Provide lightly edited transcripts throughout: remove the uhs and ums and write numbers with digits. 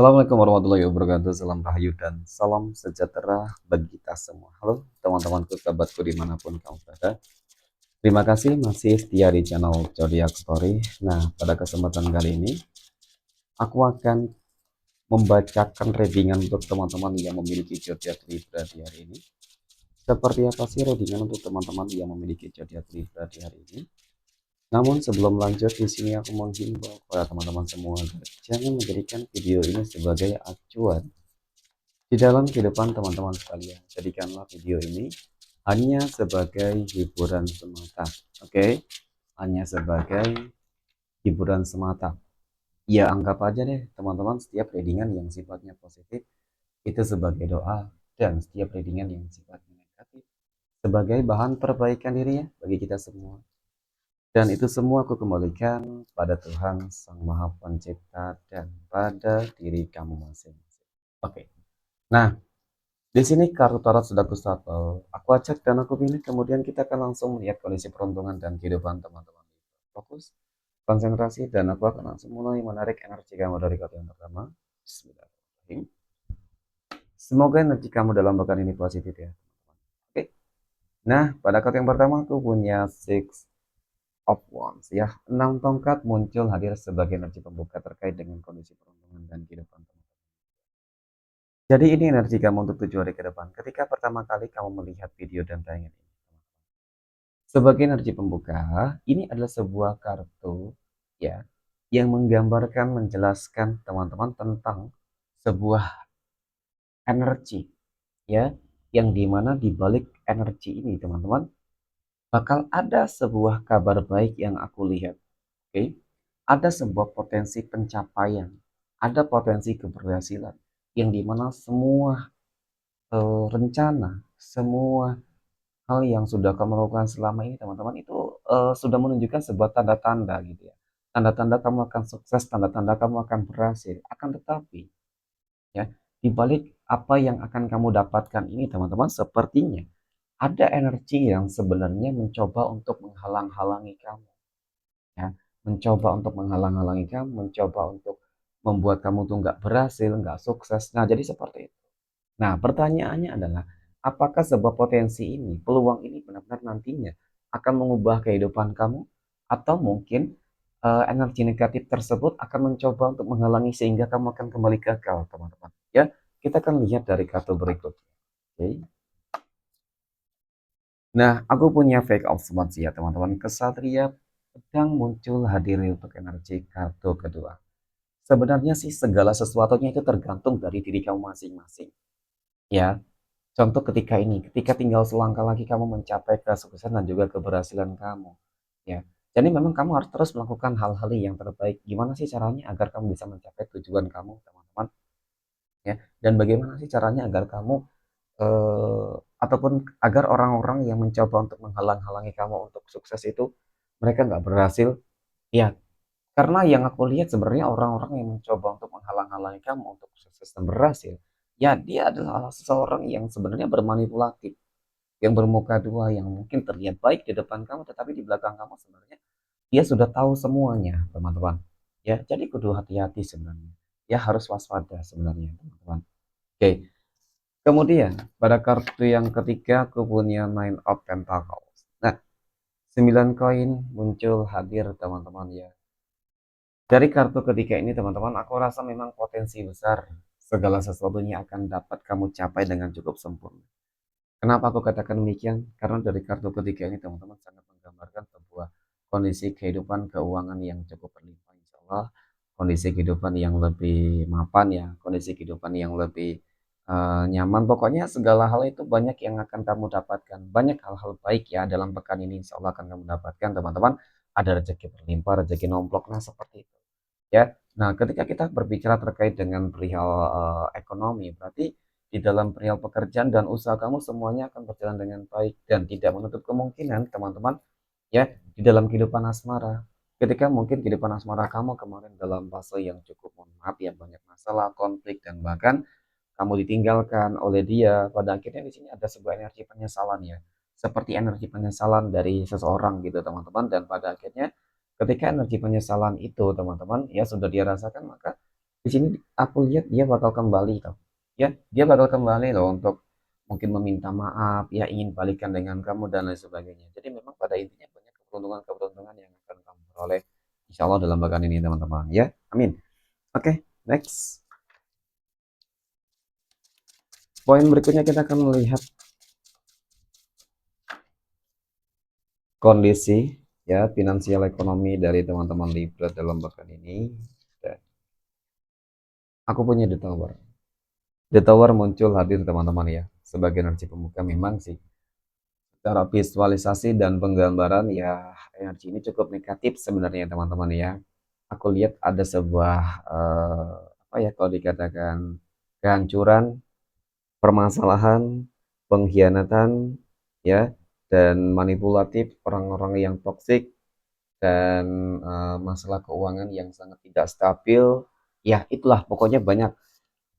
Assalamualaikum warahmatullahi wabarakatuh. Salam rahayu dan salam sejahtera bagi kita semua. Halo teman-temanku, sahabatku dimanapun kamu berada. Terima kasih masih setia di channel Zodiac Story. Nah, pada kesempatan kali ini aku akan membacakan readingan untuk teman-teman yang memiliki zodiak Libra di hari ini. Seperti apa sih readingan untuk teman-teman yang memiliki zodiak Libra di hari ini? Namun sebelum lanjut, di sini aku menghimbau kepada teman-teman semua agar jangan menjadikan video ini sebagai acuan di dalam kehidupan teman-teman sekalian. Jadikanlah video ini hanya sebagai hiburan semata. Oke, hanya sebagai hiburan semata. Ya, anggap aja deh teman-teman, setiap readingan yang sifatnya positif itu sebagai doa, dan setiap readingan yang sifatnya negatif sebagai bahan perbaikan diri ya bagi kita semua. Dan itu semua aku kembalikan pada Tuhan Sang Maha Pencipta dan pada diri kamu masing-masing. Oke. Nah, di sini kartu tarot sudah aku shuffle, aku acak dan aku pilih, kemudian kita akan langsung melihat kondisi peruntungan dan kehidupan teman-teman. Fokus, konsentrasi, dan aku akan langsung mulai menarik energi kamu dari kartu yang pertama. Bismillahirrahmanirrahim. Semoga energi kamu dalam pekan ini positif ya. Oke. Nah, pada kartu yang pertama aku punya Six of Wands ya. 6 tongkat muncul hadir sebagai energi pembuka terkait dengan kondisi peruntungan dan kehidupan teman. Jadi ini energi kamu untuk 7 hari ke depan. Ketika pertama kali kamu melihat video dan tayangan ini, sebagai energi pembuka, ini adalah sebuah kartu ya yang menggambarkan, menjelaskan teman-teman tentang sebuah energi ya, yang dimana di balik energi ini teman-teman bakal ada sebuah kabar baik yang aku lihat. Oke, ada sebuah potensi pencapaian, ada potensi keberhasilan yang dimana semua rencana, semua hal yang sudah kamu lakukan selama ini teman-teman itu sudah menunjukkan sebuah tanda-tanda gitu ya. Tanda-tanda kamu akan sukses, tanda-tanda kamu akan berhasil. Akan tetapi ya, di balik apa yang akan kamu dapatkan ini teman-teman, sepertinya ada energi yang sebenarnya mencoba untuk menghalang-halangi kamu ya. Mencoba untuk menghalang-halangi kamu, mencoba untuk membuat kamu tuh nggak berhasil, nggak sukses. Nah, jadi seperti itu. Nah, pertanyaannya adalah, apakah sebuah potensi ini, peluang ini benar-benar nantinya akan mengubah kehidupan kamu? Atau mungkin energi negatif tersebut akan mencoba untuk menghalangi sehingga kamu akan kembali gagal, teman-teman. Ya, kita akan lihat dari kartu berikutnya. Oke. Nah, aku punya fake of swords ya, teman-teman. Kesatria pedang muncul hadir untuk energi kartu kedua. Sebenarnya sih segala sesuatunya itu tergantung dari diri kamu masing-masing. Ya, contoh ketika ini, ketika tinggal selangkah lagi kamu mencapai kesuksesan dan juga keberhasilan kamu. Ya. Jadi memang kamu harus terus melakukan hal-hal yang terbaik. Gimana sih caranya agar kamu bisa mencapai tujuan kamu, teman-teman? Ya. Dan bagaimana sih caranya agar kamu eh, ataupun agar orang-orang yang mencoba untuk menghalang-halangi kamu untuk sukses itu mereka nggak berhasil? Ya, karena yang aku lihat sebenarnya orang-orang yang mencoba untuk menghalang-halangi kamu untuk sukses dan berhasil, ya dia adalah seseorang yang sebenarnya bermanipulatif, yang bermuka dua, yang mungkin terlihat baik di depan kamu, tetapi di belakang kamu sebenarnya dia sudah tahu semuanya, teman-teman. Ya, jadi kudu hati-hati sebenarnya. Ya harus waspada sebenarnya, teman-teman. Oke, kemudian pada kartu yang ketiga aku punya Nine of Pentacles. Nah, 9 koin muncul hadir, teman-teman ya. Dari kartu ketiga ini teman-teman, aku rasa memang potensi besar segala sesuatunya akan dapat kamu capai dengan cukup sempurna. Kenapa aku katakan demikian? Karena dari kartu ketiga ini teman-teman sangat menggambarkan sebuah kondisi kehidupan keuangan yang cukup berlimpah, insya Allah. Kondisi kehidupan yang lebih mapan ya, kondisi kehidupan yang lebih nyaman. Pokoknya segala hal itu banyak yang akan kamu dapatkan. Banyak hal-hal baik ya dalam pekan ini insya Allah akan kamu dapatkan teman-teman. Ada rezeki berlimpah, rezeki nomplok, nah seperti itu ya. Nah, ketika kita berbicara terkait dengan perihal ekonomi, berarti di dalam perihal pekerjaan dan usaha kamu semuanya akan berjalan dengan baik dan tidak menutup kemungkinan, teman-teman, ya, di dalam kehidupan asmara. Ketika mungkin kehidupan asmara kamu kemarin dalam fase yang cukup, mohon maaf ya, banyak masalah, konflik, dan bahkan kamu ditinggalkan oleh dia, pada akhirnya di sini ada sebuah energi penyesalan ya. Seperti energi penyesalan dari seseorang gitu, teman-teman, dan pada akhirnya ketika energi penyesalan itu teman-teman ya sudah dirasakan, maka Di sini aku lihat dia bakal kembali tau. Ya, dia bakal kembali loh untuk mungkin meminta maaf, ya ingin balikan dengan kamu dan lain sebagainya. Jadi memang pada intinya banyak keberuntungan-keberuntungan yang akan kamu peroleh insya Allah dalam bagian ini teman-teman. Ya, amin. Oke, next. Poin berikutnya kita akan melihat kondisi ya finansial ekonomi dari teman-teman Libra dalam pekan ini. Dan aku punya The Tower. The Tower muncul hadir teman-teman ya. Sebagai energi pembuka memang sih. Secara visualisasi dan penggambaran ya energi ini cukup negatif sebenarnya teman-teman ya. Aku lihat ada sebuah apa ya kalau dikatakan kehancuran, permasalahan, pengkhianatan ya dan manipulatif orang-orang yang toksik dan masalah keuangan yang sangat tidak stabil. Ya, itulah pokoknya banyak.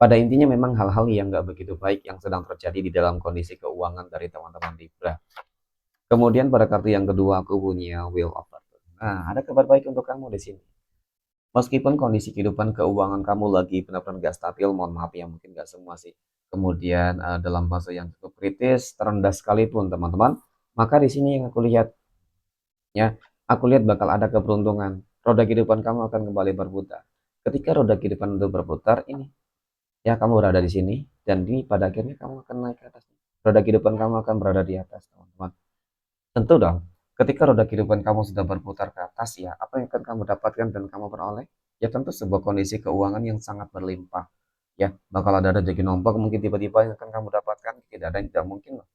Pada intinya memang hal-hal yang nggak begitu baik yang sedang terjadi di dalam kondisi keuangan dari teman-teman Libra. Kemudian pada kartu yang kedua aku punya Wheel of Fortune. Nah, ada kabar baik untuk kamu di sini. Meskipun kondisi kehidupan keuangan kamu lagi benar-benar nggak stabil, mohon maaf ya mungkin nggak semua sih. Kemudian dalam fase yang cukup kritis, terendah sekalipun teman-teman, maka di sini yang aku lihat ya, aku lihat bakal ada keberuntungan. Roda kehidupan kamu akan kembali berputar. Ketika roda kehidupan itu berputar, ini ya kamu berada di sini dan ini pada akhirnya kamu akan naik ke atas. Roda kehidupan kamu akan berada di atas, teman-teman. Tentu dong, ketika roda kehidupan kamu sudah berputar ke atas ya, apa yang akan kamu dapatkan dan kamu peroleh? Ya tentu sebuah kondisi keuangan yang sangat berlimpah. Ya, bakal ada rezeki nomplok mungkin tiba-tiba yang akan kamu dapatkan, tidak ada yang tidak mungkin loh.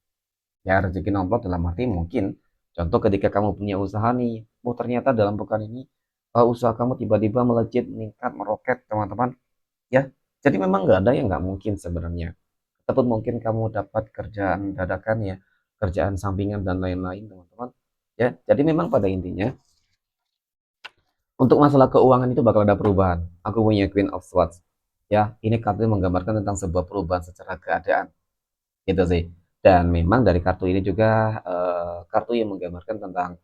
Ya rezeki nomplok dalam arti mungkin contoh ketika kamu punya usaha nih, oh ternyata dalam pekan ini usaha kamu tiba-tiba melejit, meningkat, meroket teman-teman. Ya, jadi memang nggak ada yang nggak mungkin sebenarnya. Ataupun mungkin kamu dapat kerjaan dadakan ya, kerjaan sampingan dan lain-lain teman-teman. Ya, jadi memang pada intinya untuk masalah keuangan itu bakal ada perubahan. Aku punya Queen of Swords. Ya, ini kartu menggambarkan tentang sebuah perubahan secara keadaan. Gitu sih. Dan memang dari kartu ini juga kartu yang menggambarkan tentang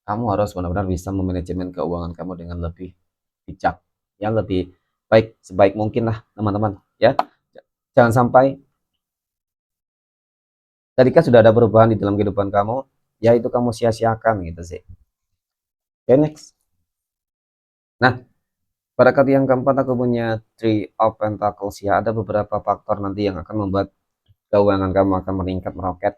kamu harus benar-benar bisa memanajemen keuangan kamu dengan lebih bijak, ya lebih baik sebaik mungkin lah teman-teman. Ya, jangan sampai ketika sudah ada perubahan di dalam kehidupan kamu, ya itu kamu sia-siakan gitu sih. Oke, next. Nah, pada kartu yang keempat aku punya Three of Pentacles ya. Ada beberapa faktor nanti yang akan membuat keuangan kamu akan meningkat meroket.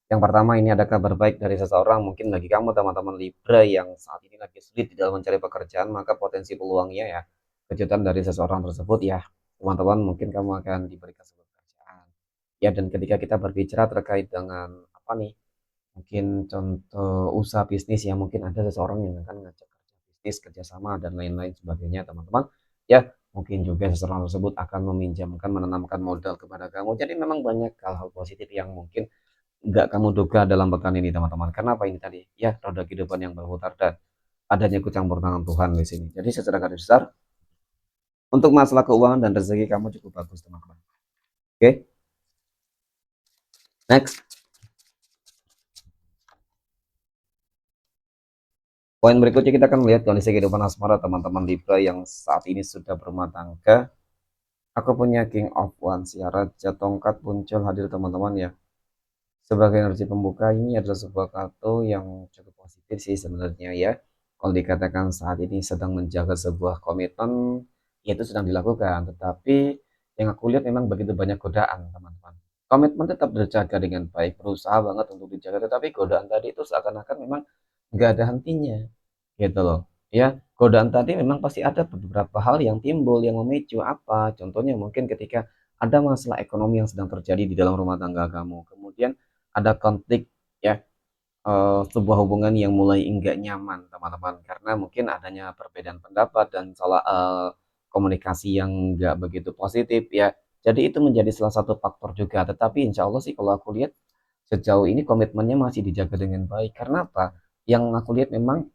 Yang pertama ini ada kabar baik dari seseorang mungkin bagi kamu teman-teman Libra yang saat ini lagi sulit di dalam mencari pekerjaan maka potensi peluangnya ya kejutan dari seseorang tersebut ya teman-teman mungkin kamu akan diberikan sebuah pekerjaan ya dan ketika kita berbicara terkait dengan apa nih mungkin contoh usaha bisnis ya mungkin ada seseorang yang akan ngajak kerja bisnis kerjasama dan lain-lain sebagainya teman-teman ya mungkin juga seseorang tersebut akan meminjamkan menanamkan modal kepada kamu jadi memang banyak hal-hal positif yang mungkin nggak kamu duga dalam pekan ini teman-teman. Karena apa ini tadi? Ya, roda kehidupan yang berputar dan adanya ikut campur tangan Tuhan di sini. Jadi secara garis besar, untuk masalah keuangan dan rezeki kamu cukup bagus teman-teman. Oke, next. Poin berikutnya kita akan melihat kondisi kehidupan asmara teman-teman Libra yang saat ini sudah berumah tangga. Aku punya King of Wands ya, Raja Tongkat muncul hadir teman-teman ya. Sebagai energi pembuka ini adalah sebuah kartu yang cukup positif sih sebenarnya ya. Kalau dikatakan saat ini sedang menjaga sebuah komitmen, ya itu sedang dilakukan. Tetapi yang aku lihat memang begitu banyak godaan teman-teman. Komitmen tetap terjaga dengan baik, berusaha banget untuk dijaga. Tetapi godaan tadi itu seakan-akan memang nggak ada hentinya, gitu loh. Ya, godaan tadi memang pasti ada beberapa hal yang timbul, yang memicu apa. Contohnya mungkin ketika ada masalah ekonomi yang sedang terjadi di dalam rumah tangga kamu. Kemudian ada konflik ya sebuah hubungan yang mulai enggak nyaman teman-teman karena mungkin adanya perbedaan pendapat dan salah komunikasi yang enggak begitu positif ya jadi itu menjadi salah satu faktor juga tetapi insya Allah sih kalau aku lihat sejauh ini komitmennya masih dijaga dengan baik karena apa yang aku lihat memang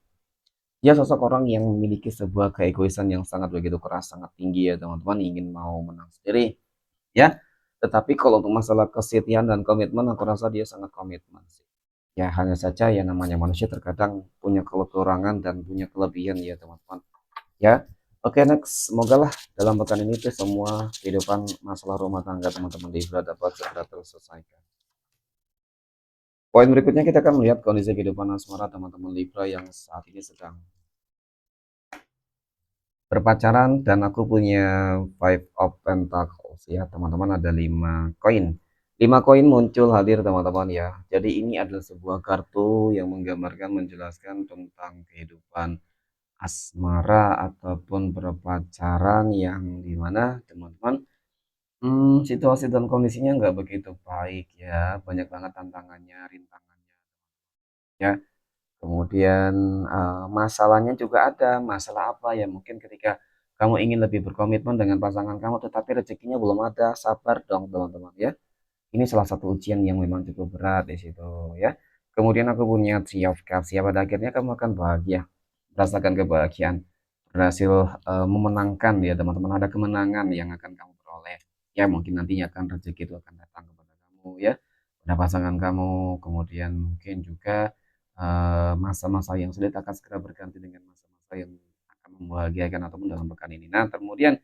dia sosok orang yang memiliki sebuah keegoisan yang sangat begitu keras sangat tinggi ya teman-teman ingin mau menang sendiri ya tetapi kalau untuk masalah kesetiaan dan komitmen aku rasa dia sangat komitmen sih. Ya hanya saja ya namanya manusia terkadang punya kekurangan dan punya kelebihan ya teman-teman. Ya. Oke, next, semoga lah dalam pekan ini tuh semua kehidupan masalah rumah tangga teman-teman Libra dapat segera terselesaikan. Poin berikutnya kita akan melihat kondisi kehidupan asmara teman-teman Libra yang saat ini sedang berpacaran, dan aku punya Five of Pentacles ya teman-teman, ada 5 koin. 5 koin muncul hadir teman-teman ya. Jadi ini adalah sebuah kartu yang menggambarkan, menjelaskan tentang kehidupan asmara ataupun berpacaran yang dimana teman-teman situasi dan kondisinya nggak begitu baik ya, banyak banget tantangannya, rintangannya ya. Kemudian, masalahnya juga ada, masalah apa ya, mungkin ketika kamu ingin lebih berkomitmen dengan pasangan kamu, tetapi rezekinya belum ada, sabar dong teman-teman ya. Ini salah satu ujian yang memang cukup berat di situ ya. Kemudian aku punya Three of Cups ya, pada akhirnya kamu akan bahagia, merasakan kebahagiaan, berhasil, memenangkan ya teman-teman, ada kemenangan yang akan kamu peroleh. Ya mungkin nantinya akan rezeki itu akan datang kepada kamu ya, pada pasangan kamu, kemudian mungkin juga, masa-masa yang sulit akan segera berganti dengan masa-masa yang akan membahagiakan ataupun dalam pekan ini. Nah, kemudian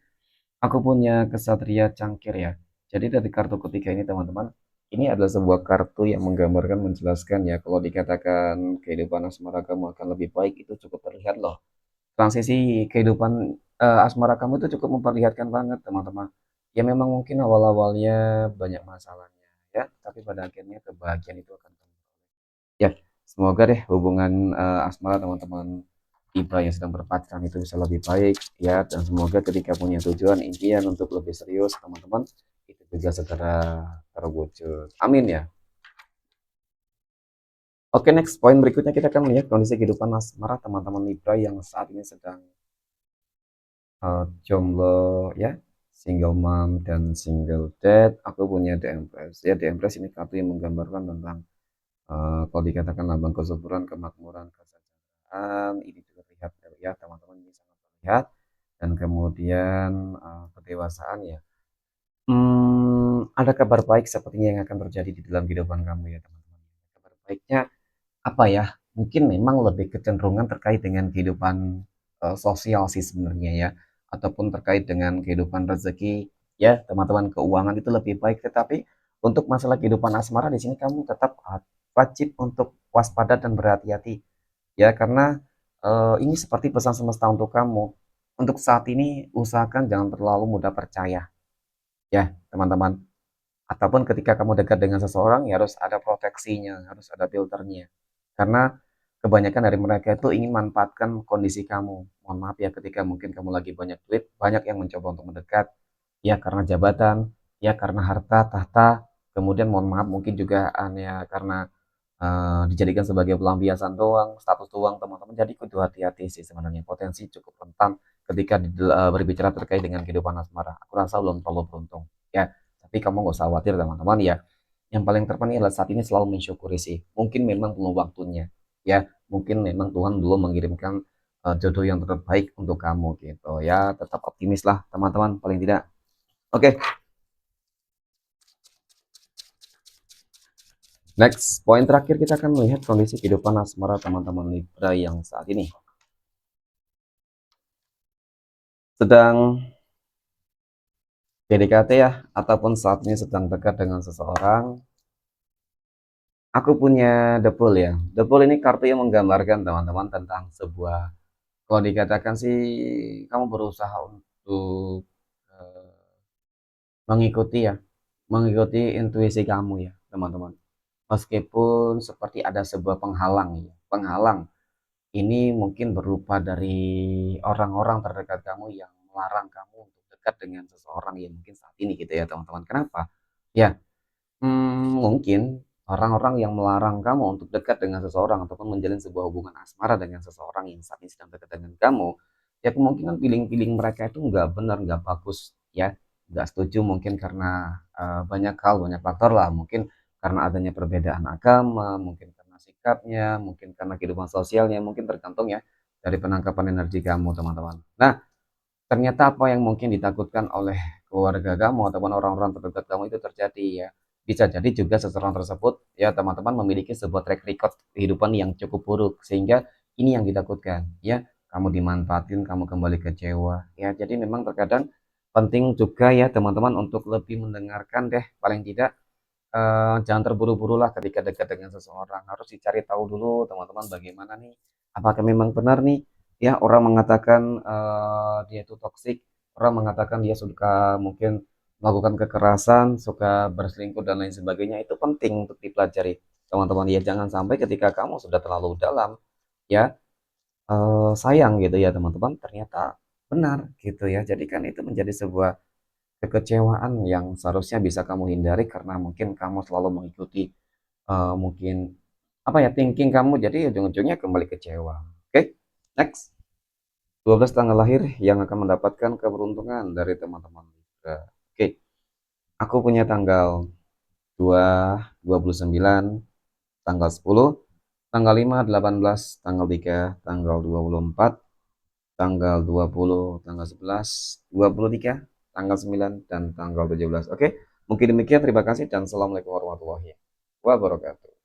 aku punya Kesatria Cangkir ya. Jadi dari kartu ketiga ini teman-teman, ini adalah sebuah kartu yang menggambarkan, menjelaskan ya, kalau dikatakan kehidupan asmara kamu akan lebih baik itu cukup terlihat loh. Transisi kehidupan asmara kamu itu cukup memperlihatkan banget teman-teman. Ya memang mungkin awal-awalnya banyak masalahnya ya, tapi pada akhirnya kebahagiaan itu akan kamu. Ya, semoga deh hubungan asmara teman-teman Libra yang sedang berpacaran itu bisa lebih baik ya, dan semoga ketika punya tujuan impian untuk lebih serius teman-teman itu juga segera terwujud. Amin ya. Oke, next poin berikutnya kita akan melihat kondisi kehidupan asmara teman-teman Libra yang saat ini sedang jomblo ya, single mom dan single dad. Aku punya The Empress ya. The Empress ini kartu yang menggambarkan tentang kalau dikatakan lambang kesuburan, kemakmuran, kesejahteraan, ini juga terlihat ya teman-teman, ini sangat terlihat. Dan kemudian kedewasaan ya. Ada kabar baik sepertinya yang akan terjadi di dalam kehidupan kamu ya teman-teman. Kabar baiknya apa ya? Mungkin memang lebih kecenderungan terkait dengan kehidupan sosial sih sebenarnya ya, ataupun terkait dengan kehidupan rezeki ya teman-teman, keuangan itu lebih baik. Tetapi untuk masalah kehidupan asmara di sini kamu tetap wajib untuk waspada dan berhati-hati ya, karena ini seperti pesan semesta untuk kamu. Untuk saat ini usahakan jangan terlalu mudah percaya ya teman-teman. Ataupun ketika kamu dekat dengan seseorang, ya harus ada proteksinya, harus ada filternya. Karena kebanyakan dari mereka itu ingin manfaatkan kondisi kamu. Mohon maaf ya, ketika mungkin kamu lagi banyak duit, banyak yang mencoba untuk mendekat, ya karena jabatan, ya karena harta, tahta, kemudian mohon maaf mungkin juga hanya karena dijadikan sebagai pelampiasan doang, status doang teman-teman. Jadi kudu hati-hati sih sebenarnya, potensi cukup rentan ketika berbicara terkait dengan kehidupan asmara. Aku rasa belum terlalu beruntung ya, tapi kamu nggak usah khawatir teman-teman ya. Yang paling terpenting adalah saat ini selalu mensyukuri sih. Mungkin memang belum waktunya ya, mungkin memang Tuhan belum mengirimkan jodoh yang terbaik untuk kamu gitu ya. Tetap optimis lah teman-teman, paling tidak. Oke, next poin terakhir kita akan melihat kondisi kehidupan asmara teman-teman Libra yang saat ini sedang PDKT ya, ataupun saat ini sedang dekat dengan seseorang. Aku punya The Fool ya. The Fool ini kartu yang menggambarkan teman-teman tentang sebuah, kalau dikatakan sih kamu berusaha untuk eh, mengikuti ya, mengikuti intuisi kamu ya teman-teman. Meskipun seperti ada sebuah penghalang ya, penghalang ini mungkin berupa dari orang-orang terdekat kamu yang melarang kamu untuk dekat dengan seseorang yang mungkin saat ini gitu ya teman-teman. Kenapa? Ya, mungkin orang-orang yang melarang kamu untuk dekat dengan seseorang ataupun menjalin sebuah hubungan asmara dengan seseorang yang saat ini sedang dekat dengan kamu, ya kemungkinan feeling-feeling mereka itu nggak benar, nggak bagus ya, nggak setuju mungkin karena banyak hal, banyak faktor lah, mungkin karena adanya perbedaan agama, mungkin karena sikapnya, mungkin karena kehidupan sosialnya, mungkin tergantung ya dari penangkapan energi kamu teman-teman. Nah, ternyata apa yang mungkin ditakutkan oleh keluarga kamu ataupun orang-orang terdekat kamu itu terjadi ya. Bisa jadi juga seseorang tersebut ya teman-teman memiliki sebuah track record kehidupan yang cukup buruk, sehingga ini yang ditakutkan ya. kamu dimanfaatin, kamu kembali kecewa. Ya, jadi memang terkadang penting juga ya teman-teman untuk lebih mendengarkan deh, paling tidak jangan terburu-buru lah ketika dekat dengan seseorang. Harus dicari tahu dulu teman-teman bagaimana nih. Apakah memang benar nih ya orang mengatakan dia itu toksik, orang mengatakan dia suka mungkin melakukan kekerasan, suka berselingkuh dan lain sebagainya. Itu penting untuk dipelajari teman-teman ya. Jangan sampai ketika kamu sudah terlalu dalam ya sayang gitu ya teman-teman ternyata benar gitu ya. Jadi kan itu menjadi sebuah kekecewaan yang seharusnya bisa kamu hindari karena mungkin kamu selalu mengikuti mungkin apa ya thinking kamu jadi ujung-ujungnya kembali kecewa. Oke, next 12 tanggal lahir yang akan mendapatkan keberuntungan dari teman-teman Libra. Oke, aku punya tanggal 2, 29, tanggal 10, tanggal 5, 18, tanggal 3, tanggal 24, tanggal 20, tanggal 11, 23, tanggal 9, dan tanggal 17. Oke, mungkin demikian. Terima kasih dan assalamualaikum warahmatullahi wabarakatuh.